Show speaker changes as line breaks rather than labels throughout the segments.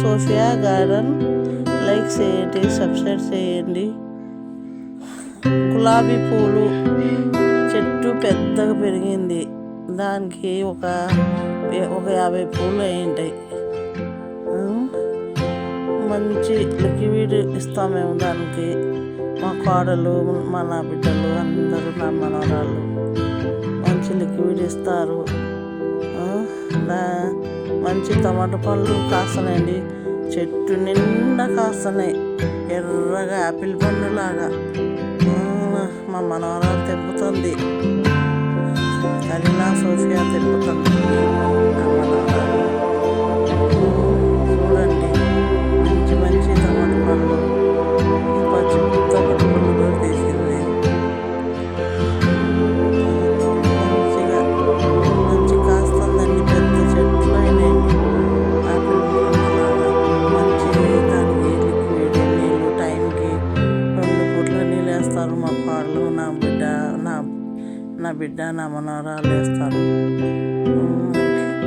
Sophia garden. Like చేయండి, subscribe చేయండి. గులాబీ పూలు చెట్టు పెద్దగా పెరిగింది. దానికి ఒక 50 పూలు అయ్యింటాయి. మంచి లిక్విడ్ ఇస్తాం మేము దానికి. మా కోడలు, నా బిడ్డలు అందరూ, నా మనవరాళ్ళు మంచి లిక్విడ్ ఇస్తారు. మంచి టమాటా పళ్ళు కాస్తున్నాయండి. చెట్టు నిండా కాస్తున్నాయి, ఎర్రగా యాపిల్ పండులాగా. మా మనవరాలు తెంపుతుంది, కరీనా సోఫియా తెంపుతుంది. చూడండి, మంచి మంచి టమాటా పళ్ళు, పచ్చి టమాటా పళ్ళు కూడా తీసింది. మంచి కాస్తుందండి, పెద్ద చెట్లు అయినాయండి. ఆపిల్ పండులాగా మంచి. దానికి లిక్విడ్ నీళ్ళు టైంకి 2 పూట్ల నీళ్ళు వేస్తారు. మా పాళ్ళు, నా బిడ్డ, నా మనవరాలు వేస్తారు.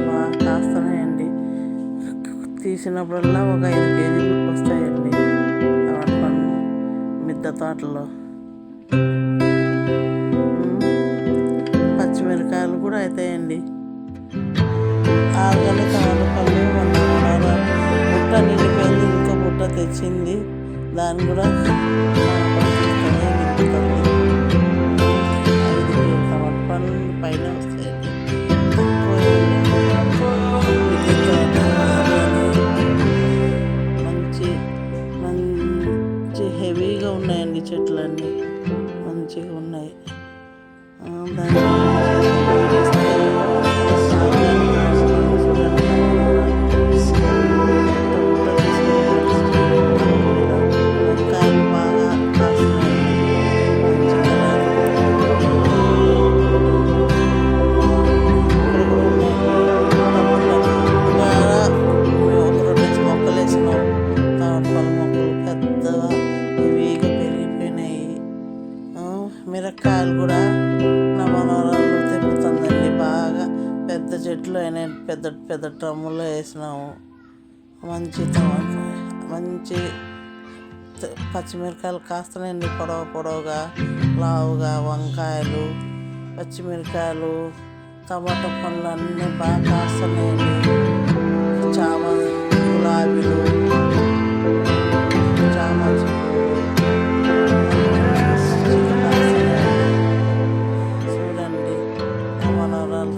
బాగా కాస్తున్నాయండి. తీసినప్పుడల్లా ఒక 5 కేజీలు వస్తాయండి టమాటా పండు మిద్దె తోటలో. పచ్చిమిరకాయలు కూడా అవుతాయండి. ఆరుగల టమాటా పళ్ళు మన బుట్ట నిండిపోయింది, ఇంకో బుట్ట తెచ్చింది. దాన్ని కూడా పైన వస్తాయండి. మంచి మంచి హెవీగా ఉన్నాయండి చెట్లన్నీ, మంచిగా ఉన్నాయి. దాన్ని మిరపకాయలు కూడా నా మనవరాలు తెంపుతుందండి. బాగా పెద్ద చెట్లు అయినాయి, పెద్ద పెద్ద డ్రమ్ములో వేసినాము. మంచి మంచి పచ్చిమిరకాయలు కాస్తున్నాయండి, పొడవుగా లావుగా. వంకాయలు, పచ్చిమిరకాయలు, టమాటా పండ్లు అన్నీ బాగా కాస్తున్నాయండి. చామంతి, గులాబీలు, చామంతి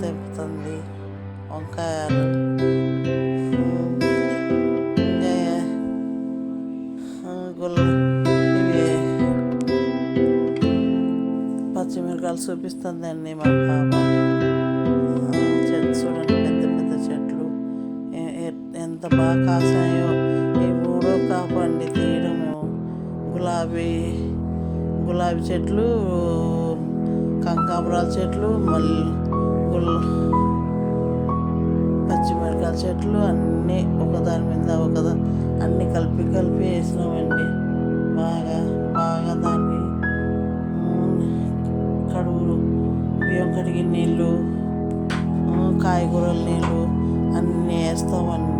తెంపుతుంది. వంకాయలు, ఇవి పచ్చిమిరకాయలు చూపిస్తుందండి మా పాప. చెట్లు చూడండి, పెద్ద పెద్ద చెట్లు ఎంత బాగా కాసాయో. ఈ 3వ కాపు అండి తీయడం మేము. గులాబీ చెట్లు, కనకాంబరాల చెట్లు, మళ్ళీ పచ్చిమిరకాయల చెట్లు అన్నీ ఒకదాని మీద అన్నీ కలిపి వేసినామండి. బాగా దాన్ని బియ్యం కడిగిన నీళ్ళు, కాయగూరల నీళ్ళు అన్నీ వేస్తామండి.